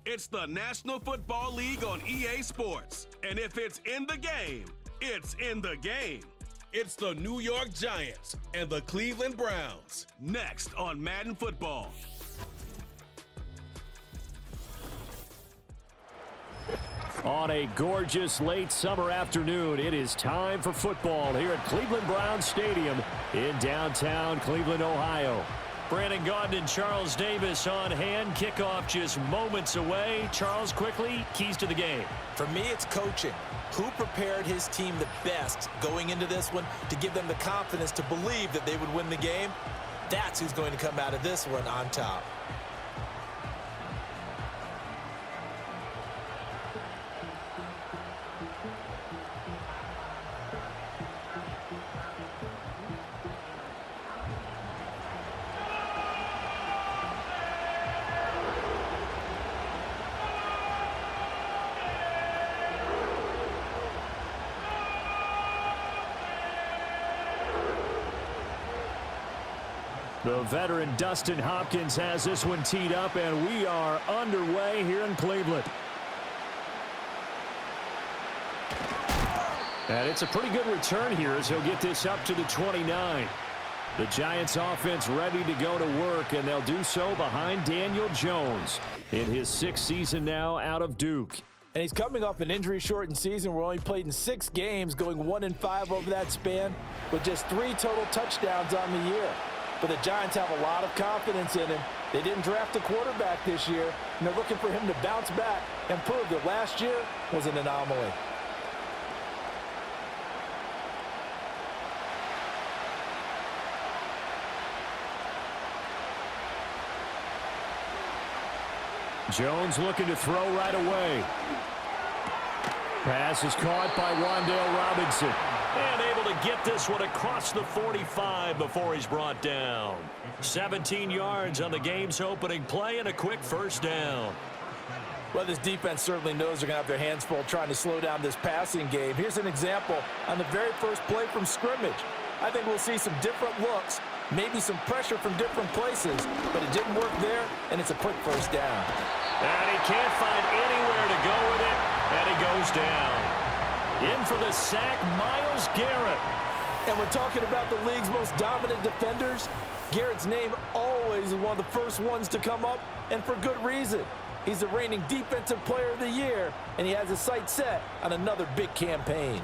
It's the National Football League on EA Sports. And if it's in the game, it's in the game. It's the New York Giants and the Cleveland Browns. Next on Madden Football. On a gorgeous late summer afternoon, it is time for football here at Cleveland Browns Stadium in downtown Cleveland, Ohio. Brandon Gaudin and Charles Davis on hand. Kickoff just moments away. Charles, quickly, keys to the game. For me, it's coaching. Who prepared his team the best going into this one to give them the confidence to believe that they would win the game? That's who's going to come out of this one on top. The veteran Dustin Hopkins has this one teed up, and we are underway here in Cleveland. And it's a pretty good return here as he'll get this up to the 29. The Giants offense ready to go to work, and they'll do so behind Daniel Jones in his 6th season now out of Duke. And he's coming off an injury-shortened season where he only played in 6 games, going 1-5 over that span, with just 3 total touchdowns on the year. But the Giants have a lot of confidence in him. They didn't draft a quarterback this year, and they're looking for him to bounce back and prove that last year was an anomaly. Jones looking to throw right away. Pass is caught by Wan'Dale Robinson. And able to get this one across the 45 before he's brought down. 17 yards on the game's opening play and a quick first down. Well, this defense certainly knows they're going to have their hands full trying to slow down this passing game. Here's an example on the very first play from scrimmage. I think we'll see some different looks, maybe some pressure from different places, but it didn't work there, and it's a quick first down. And he can't find anywhere to go with it, and he goes down. In for the sack, Myles Garrett. And we're talking about the league's most dominant defenders. Garrett's name always is one of the first ones to come up, and for good reason. He's the reigning Defensive Player of the Year, and he has his sights set on another big campaign.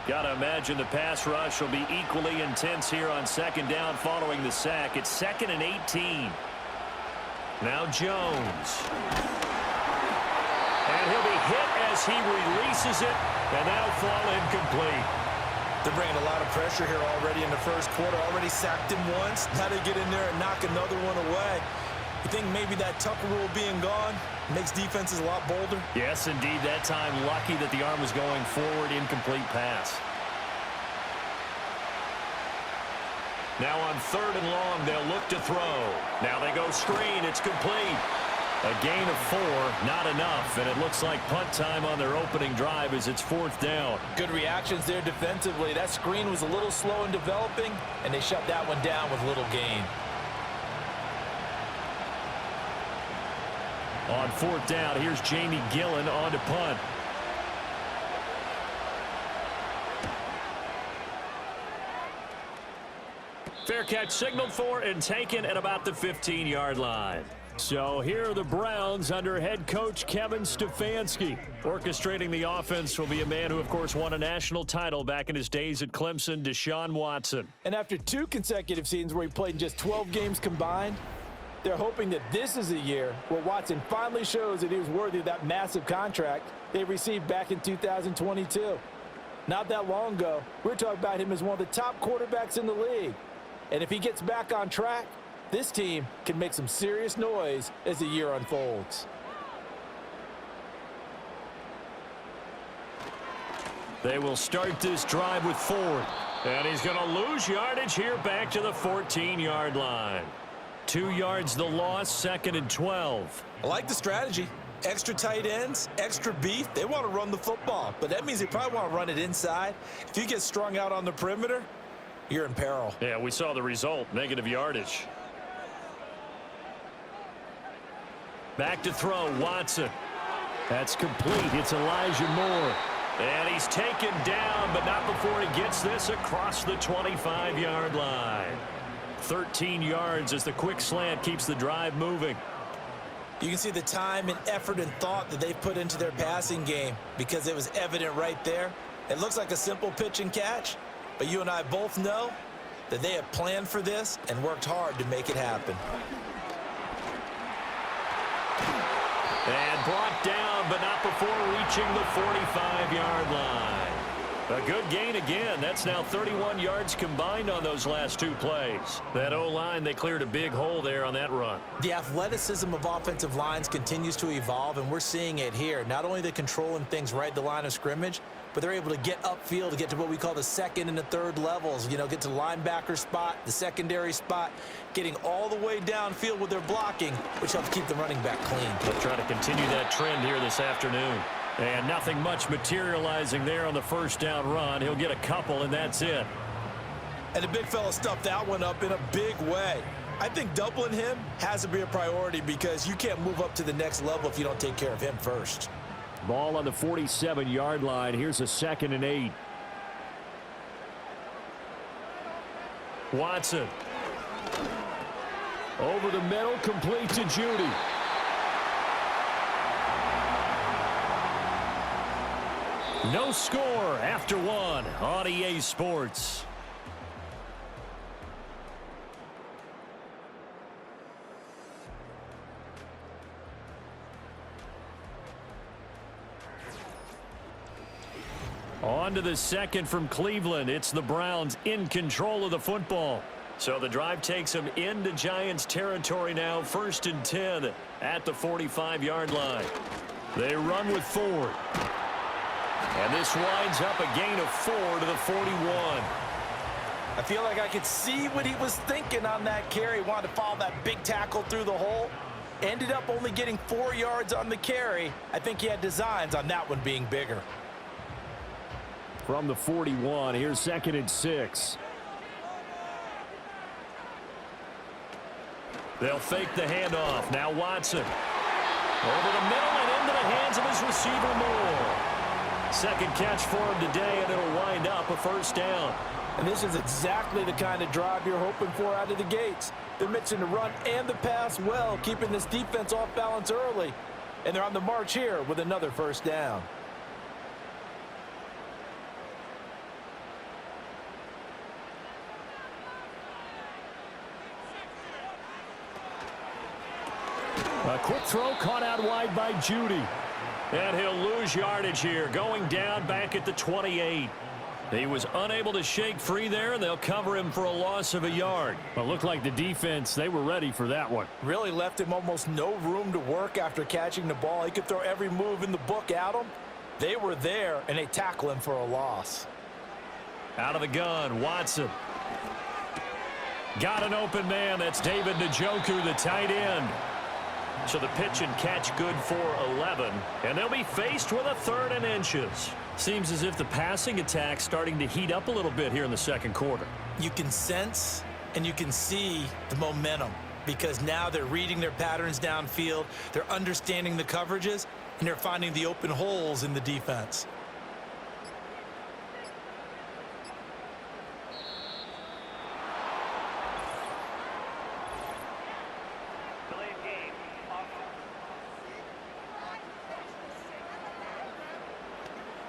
Got to imagine the pass rush will be equally intense here on second down following the sack. It's 2nd and 18. Now Jones. And he'll be hit as he releases it, and that'll fall incomplete. They're bringing a lot of pressure here already in the first quarter. Already sacked him once. Now they get in there and knock another one away. You think maybe that Tucker rule being gone makes defenses a lot bolder? Yes, indeed. That time, lucky that the arm was going forward. Incomplete pass. Now on 3rd and long, they'll look to throw. Now they go screen. It's complete. A gain of 4, not enough. And it looks like punt time on their opening drive as it's 4th down. Good reactions there defensively. That screen was a little slow in developing, and they shut that one down with little gain. On 4th down, here's Jamie Gillen on to punt. Fair catch signaled for and taken at about the 15-yard line. So here are the Browns under head coach Kevin Stefanski. Orchestrating the offense will be a man who, of course, won a national title back in his days at Clemson, Deshaun Watson. And after 2 consecutive seasons where he played in just 12 games combined, they're hoping that this is a year where Watson finally shows that he was worthy of that massive contract they received back in 2022. Not that long ago, we were talking about him as one of the top quarterbacks in the league. And if he gets back on track, this team can make some serious noise as the year unfolds. They will start this drive with Ford. And he's going to lose yardage here back to the 14-yard line. 2 yards the loss, 2nd and 12. I like the strategy. Extra tight ends, extra beef. They want to run the football, but that means they probably want to run it inside. If you get strung out on the perimeter, you're in peril. Yeah, we saw the result, negative yardage. Back to throw, Watson. That's complete. It's Elijah Moore. And he's taken down, but not before he gets this across the 25-yard line. 13 yards as the quick slant keeps the drive moving. You can see the time and effort and thought that they've put into their passing game because it was evident right there. It looks like a simple pitch and catch, but you and I both know that they have planned for this and worked hard to make it happen. And brought down, but not before reaching the 45-yard line. A good gain again. That's now 31 yards combined on those last 2 plays. That O-line, they cleared a big hole there on that run. The athleticism of offensive lines continues to evolve, and we're seeing it here. Not only they're controlling things right at the line of scrimmage, but they're able to get upfield to get to what we call the second and the third levels. You know, get to the linebacker spot, the secondary spot, getting all the way downfield with their blocking, which helps keep the running back clean. They'll try to continue that trend here this afternoon. And nothing much materializing there on the first down run. He'll get a couple, and that's it. And the big fella stuffed that one up in a big way. I think doubling him has to be a priority because you can't move up to the next level if you don't take care of him first. Ball on the 47-yard line. Here's a 2nd and 8. Watson. Over the middle, complete to Judy. No score after 1 on EA Sports. On to the second from Cleveland. It's the Browns in control of the football. So the drive takes them into Giants territory now. 1st and 10 at the 45-yard line. They run with Ford. And this winds up a gain of 4 to the 41. I feel like I could see what he was thinking on that carry. Wanted to follow that big tackle through the hole. Ended up only getting 4 yards on the carry. I think he had designs on that one being bigger. From the 41, here's 2nd and 6. They'll fake the handoff. Now Watson. Over the middle and into the hands of his receiver Moore. Second catch for him today, and it'll wind up a first down. And this is exactly the kind of drive you're hoping for out of the gates. They're mixing the run and the pass well, keeping this defense off balance early. And they're on the march here with another first down. A quick throw caught out wide by Judy. And he'll lose yardage here, going down back at the 28. He was unable to shake free there, and they'll cover him for a loss of a yard. But looked like the defense, they were ready for that one. Really left him almost no room to work after catching the ball. He could throw every move in the book at him. They were there, and they tackle him for a loss. Out of the gun, Watson. Got an open man. That's David Njoku, the tight end. So the pitch and catch good for 11. And they'll be faced with a 3rd and inches. Seems as if the passing attack's starting to heat up a little bit here in the second quarter. You can sense and you can see the momentum because now they're reading their patterns downfield. They're understanding the coverages, and they're finding the open holes in the defense.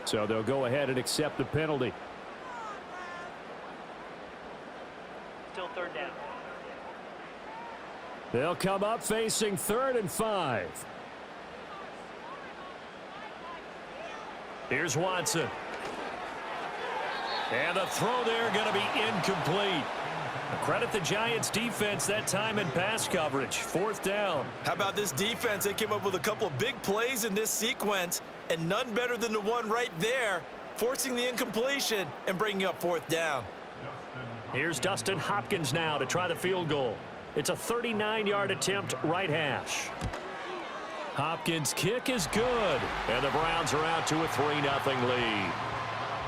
So they'll go ahead and accept the penalty. Still 3rd down. They'll come up facing 3rd and 5. Here's Watson. And the throw there going to be incomplete. Credit the Giants defense that time in pass coverage. 4th down. How about this defense? They came up with a couple of big plays in this sequence, and none better than the one right there, forcing the incompletion and bringing up 4th down. Here's Dustin Hopkins now to try the field goal. It's a 39-yard attempt, right hash. Hopkins' kick is good, and the Browns are out to a 3-0 lead.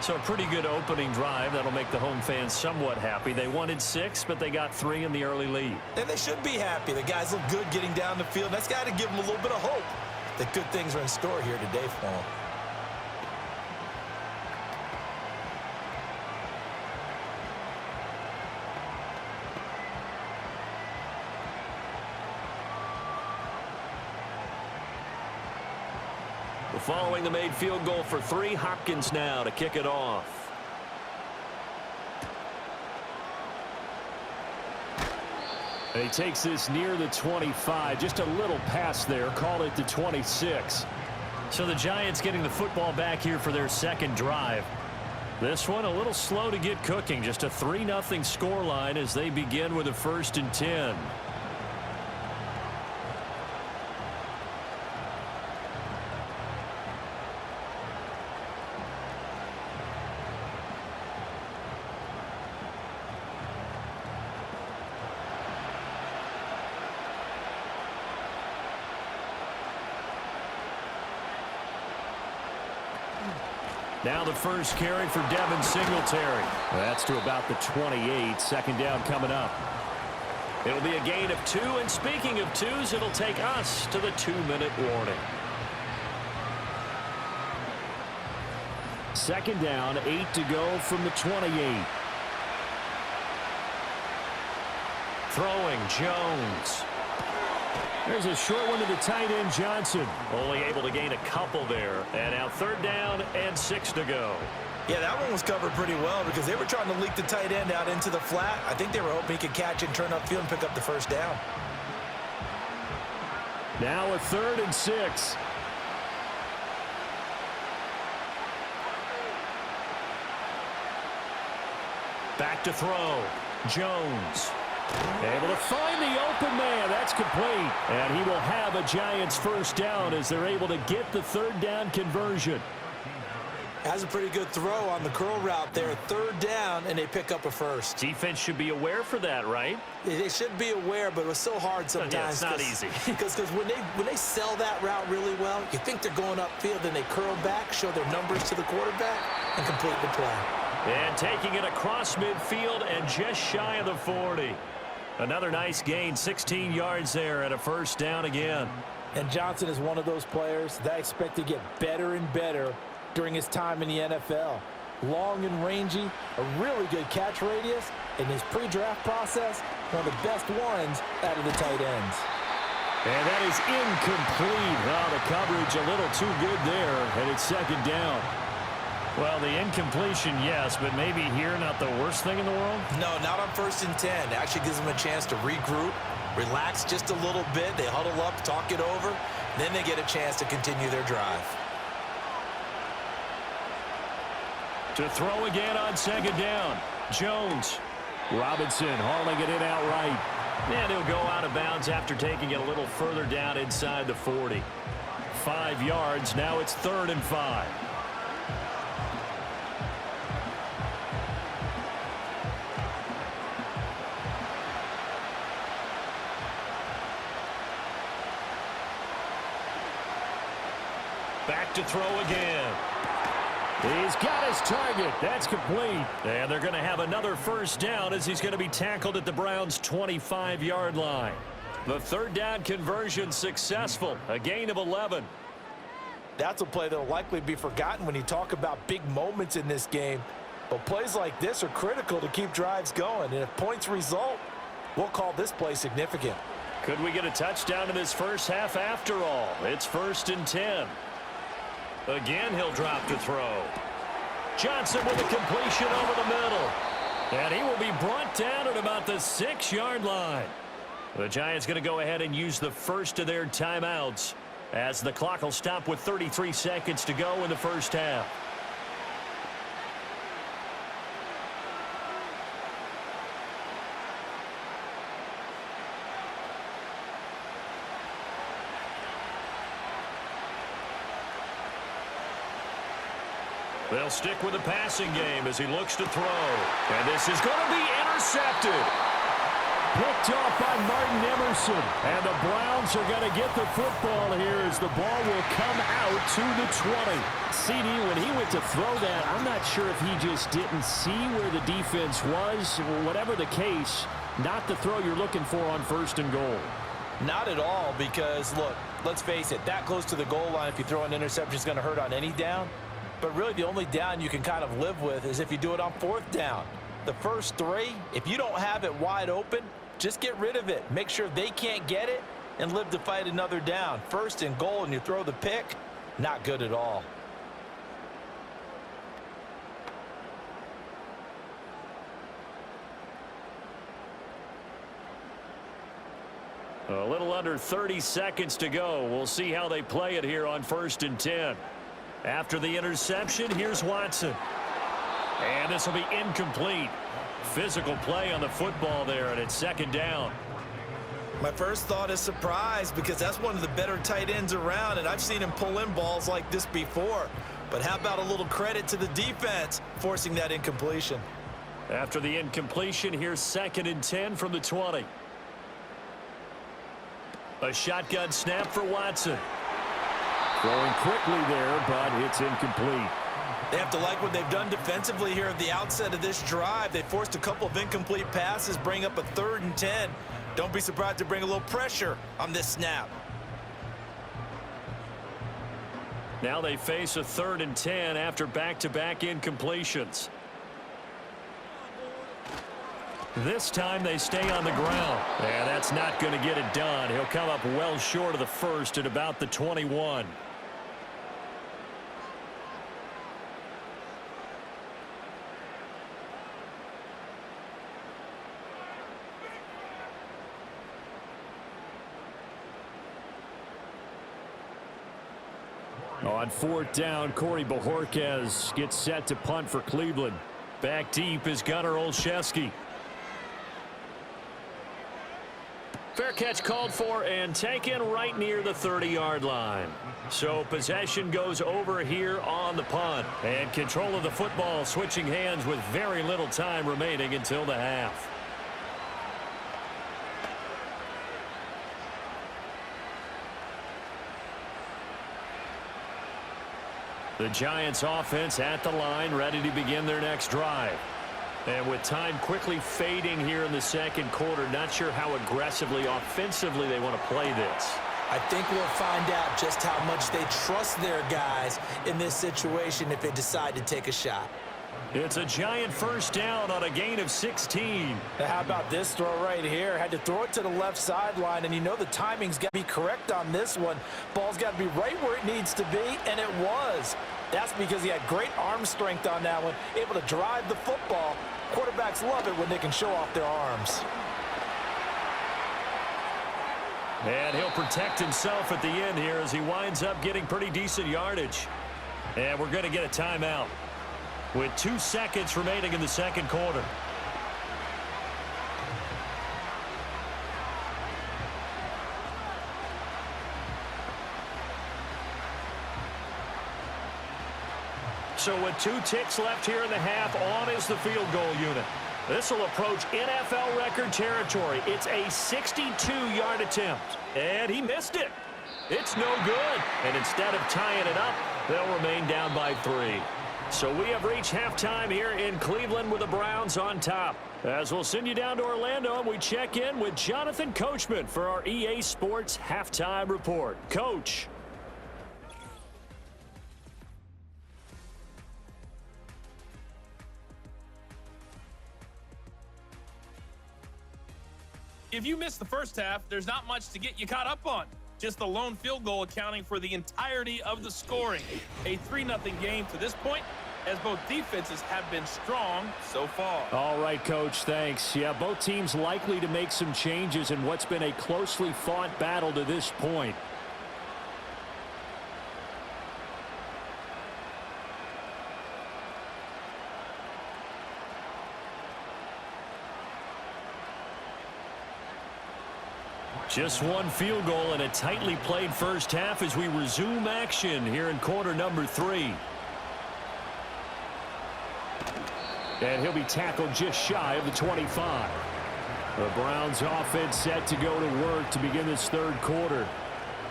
So a pretty good opening drive. That'll make the home fans somewhat happy. They wanted 6, but they got 3 in the early lead. And they should be happy. The guys look good getting down the field. That's got to give them a little bit of hope that good things are in store here today for them. Following the made field goal for 3, Hopkins now to kick it off. And he takes this near the 25. Just a little pass there. Call it the 26. So the Giants getting the football back here for their second drive. This one a little slow to get cooking. Just a 3-0 scoreline as they begin with a 1st and 10. Now the first carry for Devin Singletary. That's to about the 28. 2nd down coming up. It'll be a gain of 2. And speaking of 2s, it'll take us to the 2-minute warning. 2nd down, 8 to go from the 28. Throwing Jones. There's a short one to the tight end, Johnson. Only able to gain a couple there. And now 3rd down and 6 to go. Yeah, that one was covered pretty well because they were trying to leak the tight end out into the flat. I think they were hoping he could catch it and turn upfield and pick up the 1st down. Now a 3rd and 6. Back to throw. Jones. Able to find the open man. That's complete. And he will have a Giants 1st down as they're able to get the 3rd down conversion. Has a pretty good throw on the curl route there. 3rd down, and they pick up a 1st. Defense should be aware for that, right? They should be aware, but it was so hard sometimes. Yeah, it's not easy. Because when they sell that route really well, you think they're going upfield, then they curl back, show their numbers to the quarterback, and complete the play. And taking it across midfield and just shy of the 40. Another nice gain, 16 yards there and a 1st down again. And Johnson is one of those players that I expect to get better and better during his time in the NFL. Long and rangy, a really good catch radius, in his pre-draft process, one of the best ones out of the tight ends. And that is incomplete. Oh, the coverage a little too good there, and it's 2nd down. Well, the incompletion, yes, but maybe here not the worst thing in the world? No, not on 1st and 10. It actually gives them a chance to regroup, relax just a little bit. They huddle up, talk it over, then they get a chance to continue their drive. To throw again on 2nd down. Jones. Robinson hauling it in outright. And he'll go out of bounds after taking it a little further down inside the 40. 5 yards. Now it's 3rd and 5. Back to throw again. He's got his target. That's complete. And they're going to have another 1st down as he's going to be tackled at the Browns' 25-yard line. The 3rd down conversion successful. A gain of 11. That's a play that will likely be forgotten when you talk about big moments in this game. But plays like this are critical to keep drives going. And if points result, we'll call this play significant. Could we get a touchdown in this first half after all? It's 1st and 10. Again, he'll drop to throw. Johnson with a completion over the middle. And he will be brought down at about the 6-yard line. The Giants going to go ahead and use the first of their timeouts as the clock will stop with 33 seconds to go in the first half. They'll stick with the passing game as he looks to throw. And this is going to be intercepted. picked off by Martin Emerson. And the Browns are going to get the football here as the ball will come out to the 20. CD, when he went to throw that, I'm not sure if he just didn't see where the defense was. Whatever the case, not the throw you're looking for on 1st and goal. Not at all, because, look, let's face it, that close to the goal line, if you throw an interception, is going to hurt on any down. But really, the only down you can kind of live with is if you do it on 4th down. The first 3, if you don't have it wide open, just get rid of it. Make sure they can't get it and live to fight another down. 1st and goal, and you throw the pick, not good at all. A little under 30 seconds to go. We'll see how they play it here on 1st and 10. After the interception, here's Watson. And this will be incomplete. Physical play on the football there, and it's 2nd down. My first thought is surprise, because that's one of the better tight ends around, and I've seen him pull in balls like this before. But how about a little credit to the defense forcing that incompletion? After the incompletion, here's 2nd and 10 from the 20. A shotgun snap for Watson. Throwing quickly there, but it's incomplete. They have to like what they've done defensively here at the outset of this drive. They forced a couple of incomplete passes, bring up a 3rd and 10. Don't be surprised to bring a little pressure on this snap. Now they face a 3rd and 10 after back-to-back incompletions. This time they stay on the ground. And that's not going to get it done. He'll come up well short of the first at about the 21. On 4th down, Corey Bojorquez gets set to punt for Cleveland. Back deep is Gunnar Olszewski. Fair catch called for and taken right near the 30-yard line. So possession goes over here on the punt. And control of the football switching hands with very little time remaining until the half. The Giants offense at the line, ready to begin their next drive. And with time quickly fading here in the 2nd quarter, not sure how aggressively, offensively they want to play this. I think we'll find out just how much they trust their guys in this situation if they decide to take a shot. It's a Giant 1st down on a gain of 16. Now how about this throw right here? Had to throw it to the left sideline, and you know the timing's got to be correct on this one. Ball's got to be right where it needs to be, and it was. That's because he had great arm strength on that one, able to drive the football. Quarterbacks love it when they can show off their arms. And he'll protect himself at the end here as he winds up getting pretty decent yardage. And we're going to get a timeout with 2 seconds remaining in the 2nd quarter. So with 2 ticks left here in the half, on is the field goal unit. This will approach NFL record territory. It's a 62-yard attempt. And he missed it. It's no good. And instead of tying it up, they'll remain down by 3. So we have reached halftime here in Cleveland with the Browns on top. As we'll send you down to Orlando, and we check in with Jonathan Coachman for our EA Sports Halftime Report. Coach. If you missed the first half, there's not much to get you caught up on. Just the lone field goal accounting for the entirety of the scoring. A 3-0 game to this point, as both defenses have been strong so far. All right, Coach, thanks. Yeah, both teams likely to make some changes in what's been a closely fought battle to this point. Just one field goal and a tightly played first half as we resume action here in quarter number 3. And he'll be tackled just shy of the 25. The Browns offense set to go to work to begin this third quarter.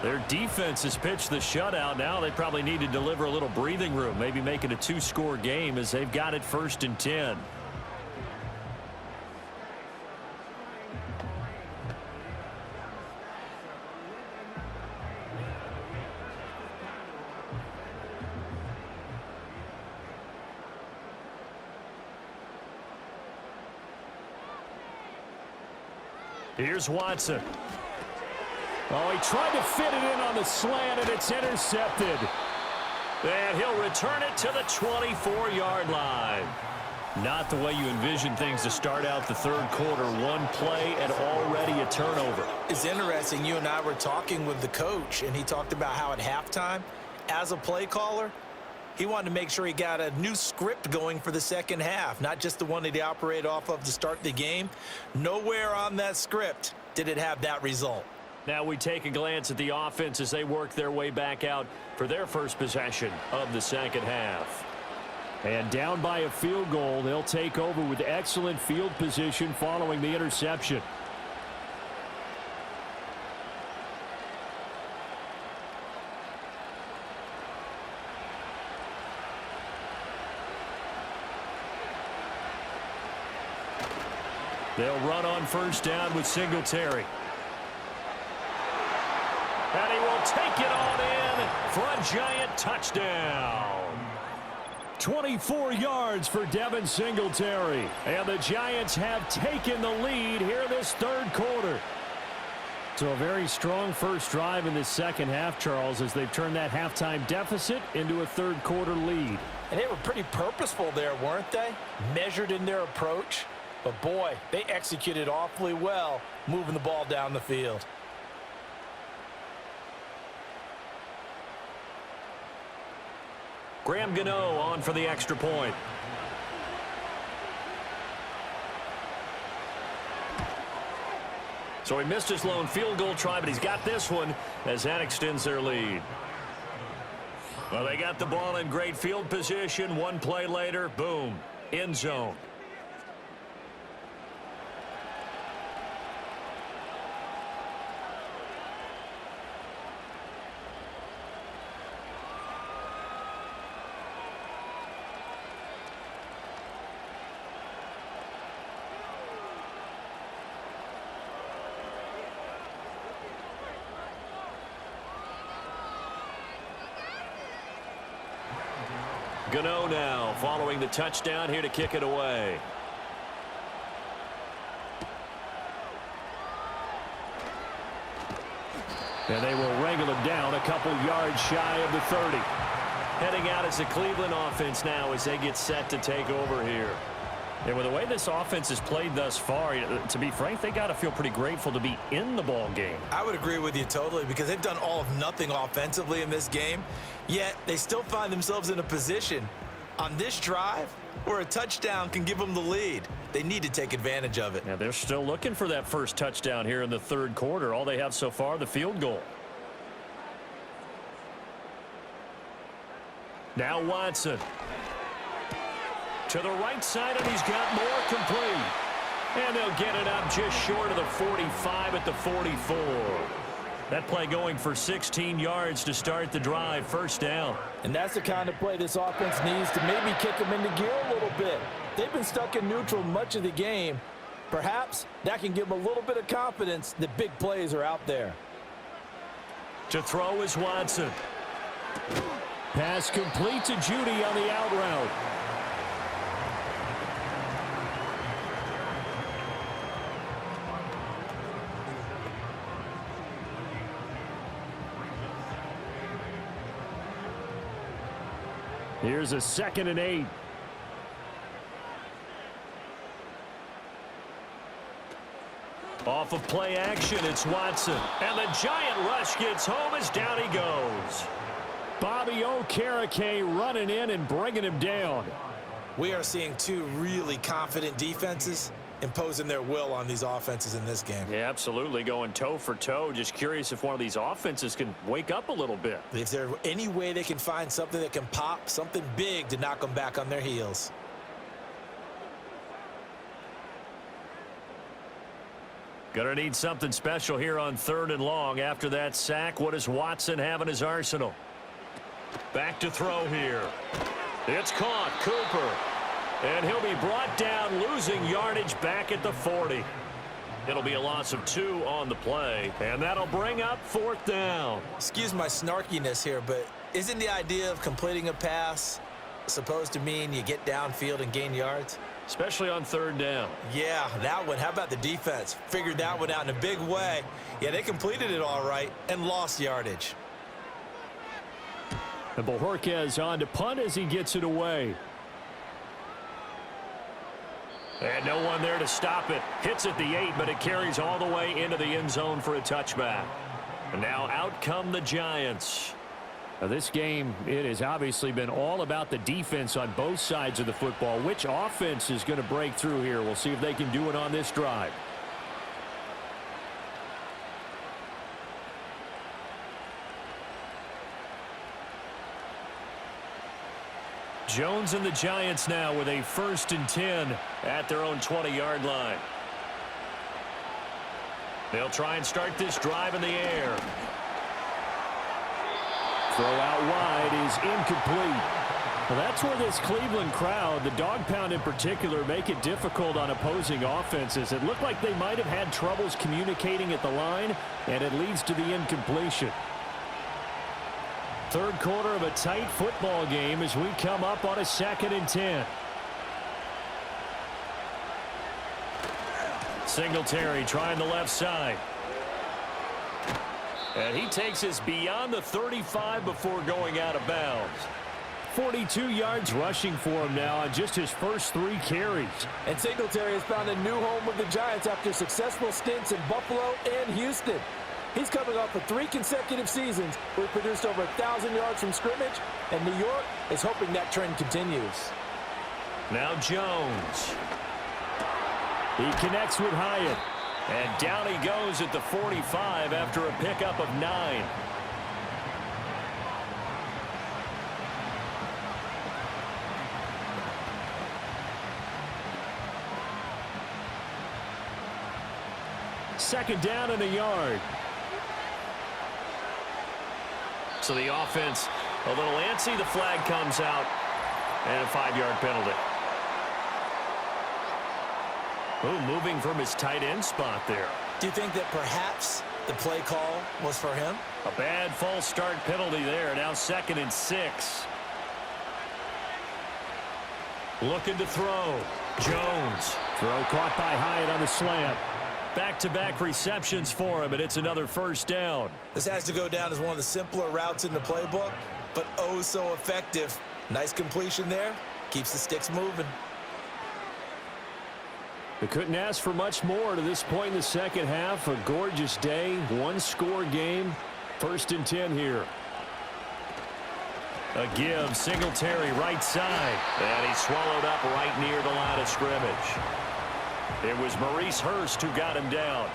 Their defense has pitched the shutout. Now they probably need to deliver a little breathing room, maybe make it a two-score game as they've got it 1st and 10. Here's Watson. Oh, he tried to fit it in on the slant, and it's intercepted. And he'll return it to the 24-yard line. Not the way you envision things to start out the third quarter. One play and already a turnover. It's interesting. You and I were talking with the coach, and he talked about how at halftime, as a play caller, he wanted to make sure he got a new script going for the second half, not just the one that he operated off of to start the game. Nowhere on that script did it have that result. Now we take a glance at the offense as they work their way back out for their first possession of the second half. And down by a field goal, they'll take over with excellent field position following the interception. They'll run on first down with Singletary. And he will take it on in for a giant touchdown. 24 yards for Devin Singletary. And the Giants have taken the lead here this third quarter. So a very strong first drive in this second half, Charles, as they've turned that halftime deficit into a third quarter lead. And they were pretty purposeful there, weren't they? Measured in their approach. But, boy, they executed awfully well moving the ball down the field. Graham Gano on for the extra point. So he missed his lone field goal try, but he's got this one as that extends their lead. Well, they got the ball in great field position. One play later, boom, end zone. Gano now following the touchdown here to kick it away. And they will wrangle him down a couple yards shy of the 30. Heading out as the Cleveland offense now as they get set to take over here. And with the way this offense has played thus far, to be frank, they got to feel pretty grateful to be in the ball game. I would agree with you totally because they've done all of nothing offensively in this game, yet they still find themselves in a position on this drive where a touchdown can give them the lead. They need to take advantage of it. Yeah, they're still looking for that first touchdown here in the third quarter. All they have so far, the field goal. Now Watson. To the right side, and he's got more complete. And they'll get it up just short of the 45 at the 44. That play going for 16 yards to start the drive, first down. And that's the kind of play this offense needs to maybe kick them into gear a little bit. They've been stuck in neutral much of the game. Perhaps that can give them a little bit of confidence that big plays are out there. To throw is Watson. Pass complete to Judy on the out route. Here's a 2nd and 8. Off of play action, it's Watson. And the giant rush gets home as down he goes. Bobby Okereke running in and bringing him down. We are seeing two really confident defenses imposing their will on these offenses in this game. Yeah, absolutely, going toe for toe. Just curious if one of these offenses can wake up a little bit. If there's any way they can find something that can pop, something big to knock them back on their heels. Gonna need something special here on 3rd and long. After that sack, what does Watson have in his arsenal? Back to throw here. It's caught. Cooper. And he'll be brought down, losing yardage back at the 40. It'll be a loss of 2 on the play, and that'll bring up 4th down. Excuse my snarkiness here, but isn't the idea of completing a pass supposed to mean you get downfield and gain yards? Especially on 3rd down. Yeah, that one. How about the defense? Figured that one out in a big way. Yeah, they completed it all right and lost yardage. And Bojorquez on to punt as he gets it away. And no one there to stop it. Hits at the 8, but it carries all the way into the end zone for a touchback. And now out come the Giants. Now this game, it has obviously been all about the defense on both sides of the football. Which offense is going to break through here? We'll see if they can do it on this drive. Jones and the Giants now with a 1st and 10 at their own 20-yard line. They'll try and start this drive in the air. Throw out wide is incomplete. Well, that's where this Cleveland crowd, the dog pound in particular, make it difficult on opposing offenses. It looked like they might have had troubles communicating at the line, and it leads to the incompletion. 3rd quarter of a tight football game as we come up on a 2nd and 10. Singletary trying the left side. And he takes us beyond the 35 before going out of bounds. 42 yards rushing for him now on just his first 3 carries. And Singletary has found a new home with the Giants after successful stints in Buffalo and Houston. He's coming off of 3 consecutive seasons where he produced over 1,000 yards from scrimmage, and New York is hoping that trend continues. Now Jones. He connects with Hyatt. And down he goes at the 45 after a pickup of 9. Second down and a yard. So the offense a little antsy. The flag comes out and a 5-yard penalty. Oh, moving from his tight end spot there. Do you think that perhaps the play call was for him? A bad false start penalty there. Now 2nd and 6. Looking to throw. Jones. Throw caught by Hyatt on the slant. Back-to-back receptions for him, and it's another 1st down. This has to go down as one of the simpler routes in the playbook, but oh so effective. Nice completion there. Keeps the sticks moving. They couldn't ask for much more to this point in the second half. A gorgeous day, 1-score game. 1st and 10 here. A give, Singletary right side. And he's swallowed up right near the line of scrimmage. It was Maurice Hurst who got him down.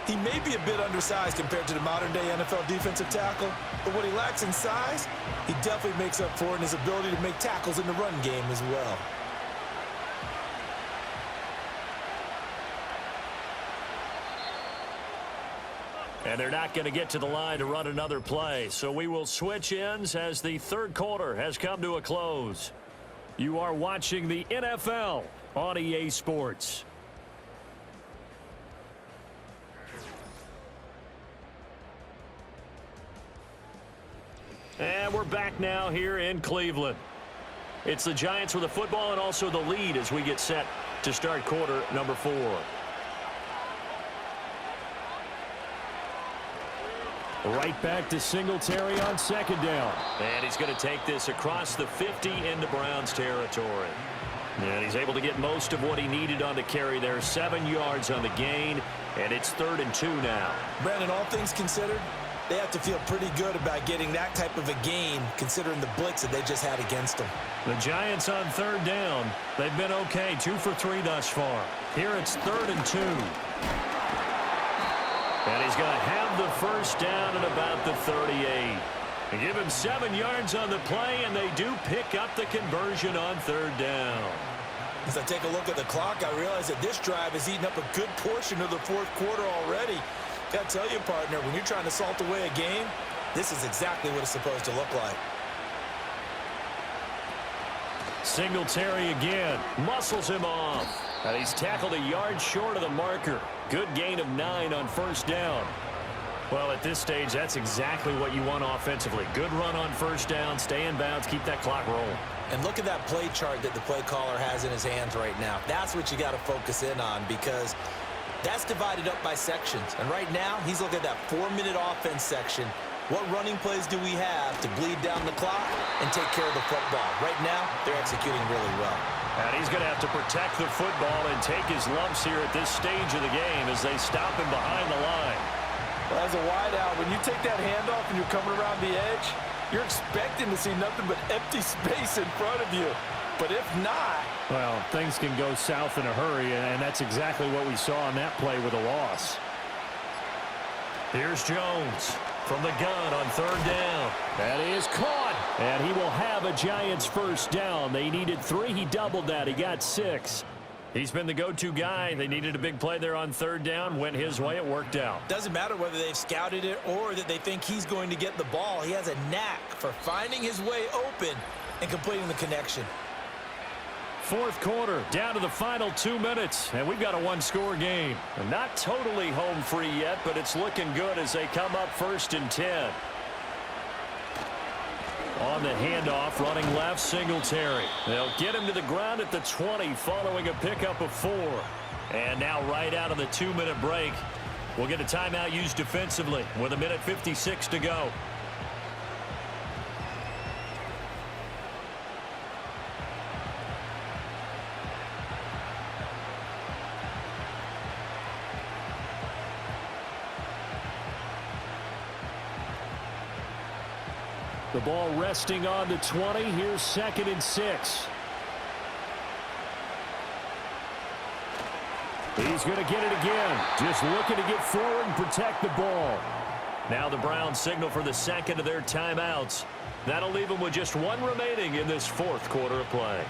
He may be a bit undersized compared to the modern-day NFL defensive tackle, but what he lacks in size, he definitely makes up for in his ability to make tackles in the run game as well. And they're not going to get to the line to run another play. So we will switch ends as the 3rd quarter has come to a close. You are watching the NFL on EA Sports. And we're back now here in Cleveland. It's the Giants with the football and also the lead as we get set to start quarter number 4. Right back to Singletary on 2nd down. And he's going to take this across the 50 into Browns territory. And he's able to get most of what he needed on the carry there. 7 yards on the gain, and it's 3rd and 2 now. Brandon, all things considered, they have to feel pretty good about getting that type of a gain considering the blitz that they just had against them. The Giants on 3rd down. They've been okay, 2 for 3 thus far. Here it's 3rd and 2. And he's going to have the 1st down at about the 38. They give him 7 yards on the play, and they do pick up the conversion on 3rd down. As I take a look at the clock, I realize that this drive has eaten up a good portion of the fourth quarter already. Gotta tell you, partner, when you're trying to salt away a game, this is exactly what it's supposed to look like. Singletary again. Muscles him off. And he's tackled a yard short of the marker. Good gain of 9 on first down. Well, at this stage, that's exactly what you want offensively. Good run on first down, stay in bounds, keep that clock rolling. And look at that play chart that the play caller has in his hands right now. That's what you got to focus in on, because that's divided up by sections. And right now, he's looking at that 4-minute offense section. What running plays do we have to bleed down the clock and take care of the football? Right now, they're executing really well. And he's going to have to protect the football and take his lumps here at this stage of the game as they stop him behind the line. Well, as a wideout, when you take that handoff and you're coming around the edge, you're expecting to see nothing but empty space in front of you. But if not... Well, things can go south in a hurry, and that's exactly what we saw on that play with a loss. Here's Jones from the gun on third down. That is caught. And he will have a Giants first down. They needed 3. He doubled that. He got 6. He's been the go-to guy. They needed a big play there on third down. Went his way. It worked out. Doesn't matter whether they've scouted it or that they think he's going to get the ball. He has a knack for finding his way open and completing the connection. Fourth quarter, down to the final 2 minutes, and we've got a one-score game. Not totally home free yet, but it's looking good as they come up 1st and 10. On the handoff, running left, Singletary. They'll get him to the ground at the 20 following a pickup of 4. And now right out of the 2-minute break, we'll get a timeout used defensively with 1:56 to go. The ball resting on the 20. Here's 2nd and 6. He's going to get it again. Just looking to get forward and protect the ball. Now the Browns signal for the second of their timeouts. That'll leave them with just 1 remaining in this fourth quarter of play.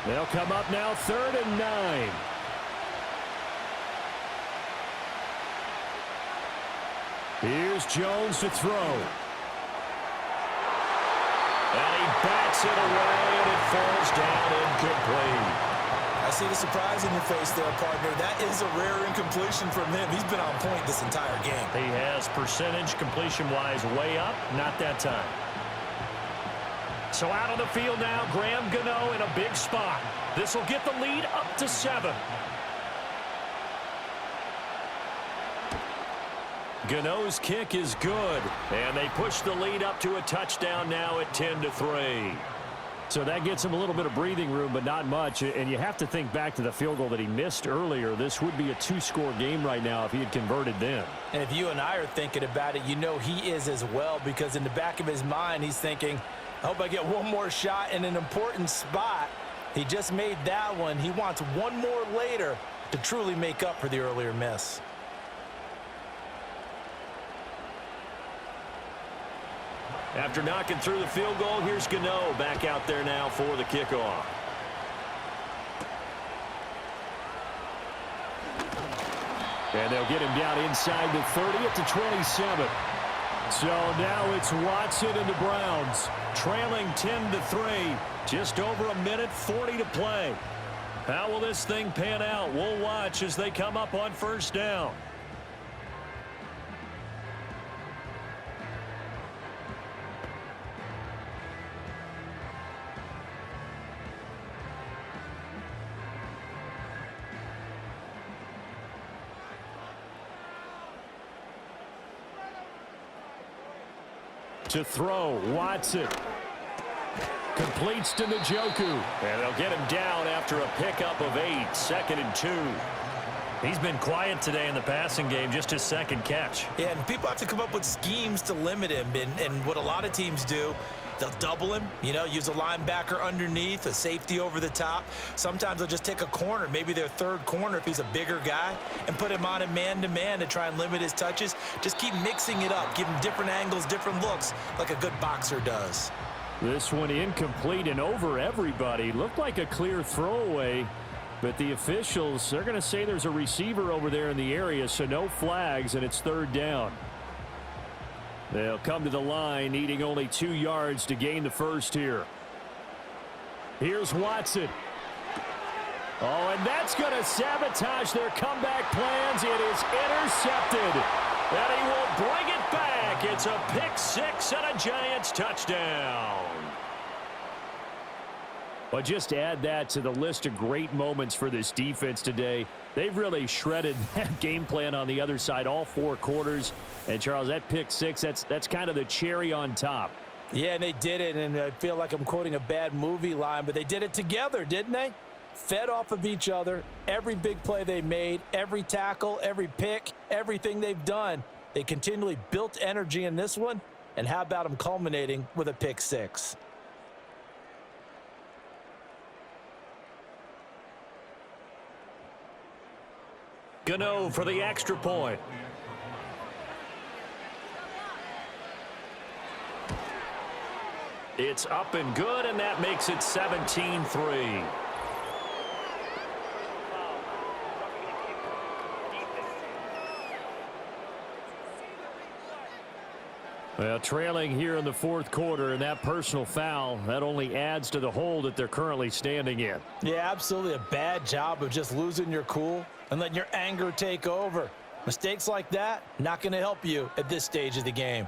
They'll come up now 3rd and 9. Here's Jones to throw. And he bats it away, and it falls down incomplete. I see the surprise in your face there, partner. That is a rare incompletion from him. He's been on point this entire game. He has percentage completion-wise way up, not that time. So out on the field now, Graham Gano in a big spot. This will get the lead up to 7. Gano's kick is good, and they push the lead up to a touchdown now at 10-3. So that gets him a little bit of breathing room, but not much. And you have to think back to the field goal that he missed earlier. This would be a 2-score game right now if he had converted then. And if you and I are thinking about it, you know he is as well, because in the back of his mind, he's thinking, I hope I get one more shot in an important spot. He just made that one. He wants one more later to truly make up for the earlier miss. After knocking through the field goal, here's Gano back out there now for the kickoff. And they'll get him down inside the 30 at the 27. So now it's Watson and the Browns trailing 10-3. Just over 1:40 to play. How will this thing pan out? We'll watch as they come up on first down. To throw, Watson. Completes to Njoku. And they'll get him down after a pickup of 8. 2nd and 2. He's been quiet today in the passing game, just his second catch. Yeah, and people have to come up with schemes to limit him. And what a lot of teams do They'll double him, use a linebacker underneath, a safety over the top. Sometimes they'll just take a corner, maybe their third corner if he's a bigger guy, and put him on a man-to-man to try and limit his touches. Just keep mixing it up, give him different angles, different looks, like a good boxer does. This one incomplete and over everybody. Looked like a clear throwaway, but the officials, they're going to say there's a receiver over there in the area, so no flags, and it's third down. They'll come to the line, needing only 2 yards to gain the first here. Here's Watson. Oh, and that's going to sabotage their comeback plans. It is intercepted, and he will bring it back. It's a pick six and a Giants touchdown. But just add that to the list of great moments for this defense today. They've really shredded that game plan on the other side all 4 quarters. And, Charles, that pick six, that's kind of the cherry on top. Yeah, and they did it, and I feel like I'm quoting a bad movie line, but they did it together, didn't they? Fed off of each other, every big play they made, every tackle, every pick, everything they've done. They continually built energy in this one, and how about them culminating with a pick six? Gano for the extra point. It's up and good, and that makes it 17-3. Well, trailing here in the fourth quarter, and that personal foul, that only adds to the hole that they're currently standing in. Yeah, absolutely a bad job of just losing your cool and letting your anger take over. Mistakes like that, not going to help you at this stage of the game.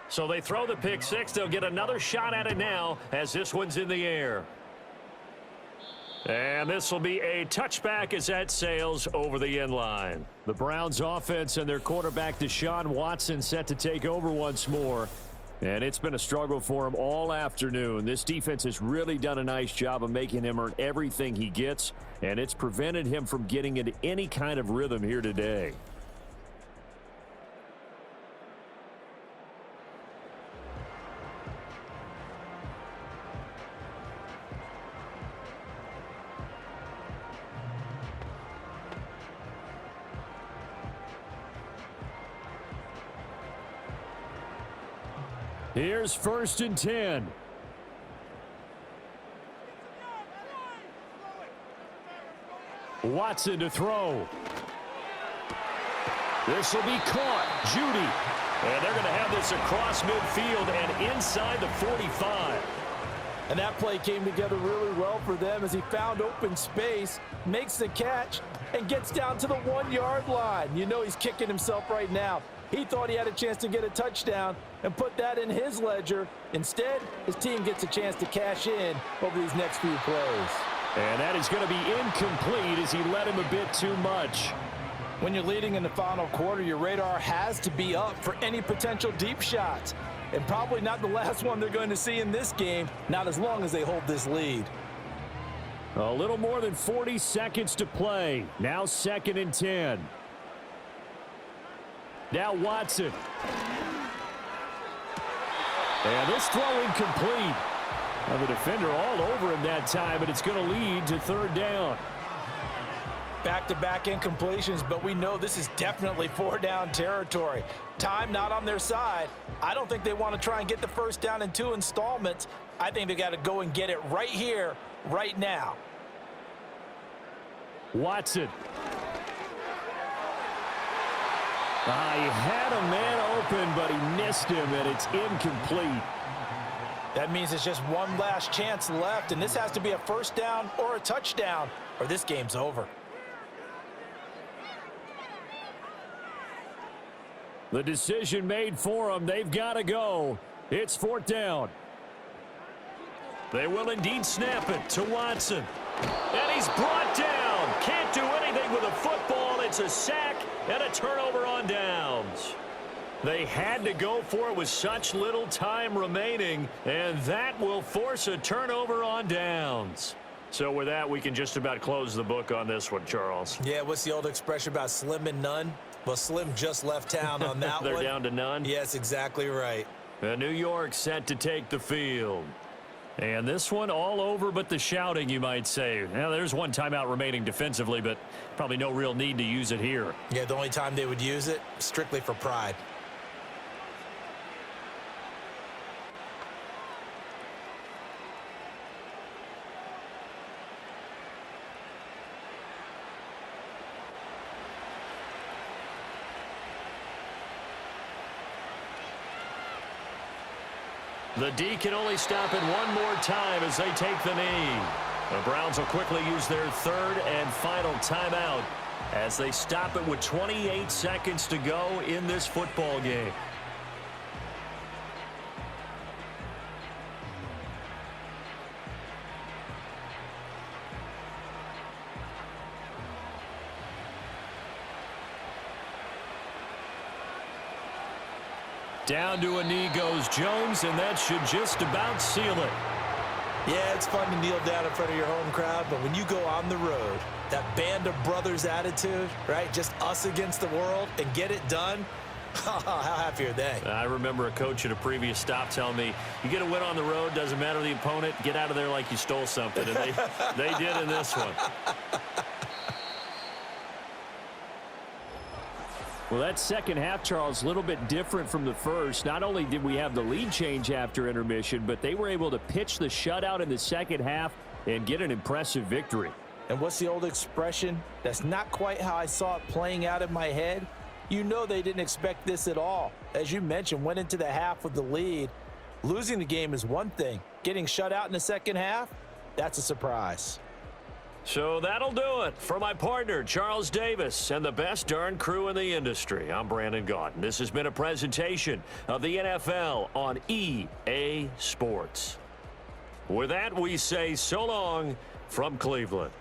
So they throw the pick six. They'll get another shot at it now as this one's in the air. And this will be a touchback as that sails over the end line. The Browns offense and their quarterback Deshaun Watson set to take over once more. And it's been a struggle for him all afternoon. This defense has really done a nice job of making him earn everything he gets. And it's prevented him from getting into any kind of rhythm here today. Here's 1st and 10. Watson to throw. This will be caught. Judy. And they're going to have this across midfield and inside the 45. And that play came together really well for them as he found open space, makes the catch, and gets down to the 1-yard line. You know he's kicking himself right now. He thought he had a chance to get a touchdown and put that in his ledger. Instead, his team gets a chance to cash in over these next few plays. And that is going to be incomplete as he led him a bit too much. When you're leading in the final quarter, your radar has to be up for any potential deep shots. And probably not the last one they're going to see in this game, not as long as they hold this lead. A little more than 40 seconds to play. Now 2nd and 10. Now Watson. And this throw incomplete. Well, the defender all over him that time, but it's going to lead to 3rd down. Back-to-back incompletions, but we know this is definitely 4-down territory. Time not on their side. I don't think they want to try and get the first down in 2 installments. I think they got to go and get it right here, right now. Watson. He had a man open, but he missed him, and it's incomplete. That means it's just one last chance left, and this has to be a first down or a touchdown, or this game's over. The decision made for them. They've got to go. It's 4th down. They will indeed snap it to Watson. And he's brought down. Can't do anything with a football. It's a sack and a turnover on downs. They had to go for it with such little time remaining, and that will force a turnover on downs. So with that, we can just about close the book on this one, Charles. Yeah, what's the old expression about slim and none? Well, Slim just left town on that They're one. down to none? Yes, exactly right. New York set to take the field. And this one all over but the shouting, you might say. Now, there's one timeout remaining defensively, but probably no real need to use it here. Yeah, the only time they would use it, strictly for pride. The D can only stop it one more time as they take the knee. The Browns will quickly use their third and final timeout as they stop it with 28 seconds to go in this football game. Down to a knee goes Jones, and that should just about seal it. Yeah, it's fun to kneel down in front of your home crowd, but when you go on the road, that band of brothers attitude, right, just us against the world, and get it done, how happy are they? I remember a coach at a previous stop telling me, you get a win on the road, doesn't matter the opponent, get out of there like you stole something, and they did in this one. Well, that second half, Charles, a little bit different from the first. Not only did we have the lead change after intermission, but they were able to pitch the shutout in the second half and get an impressive victory. And what's the old expression? That's not quite how I saw it playing out in my head. You know they didn't expect this at all. As you mentioned, went into the half with the lead. Losing the game is one thing. Getting shut out in the second half, that's a surprise. So that'll do it for my partner, Charles Davis, and the best darn crew in the industry. I'm Brandon Gaudin. This has been a presentation of the NFL on EA Sports. With that, we say so long from Cleveland.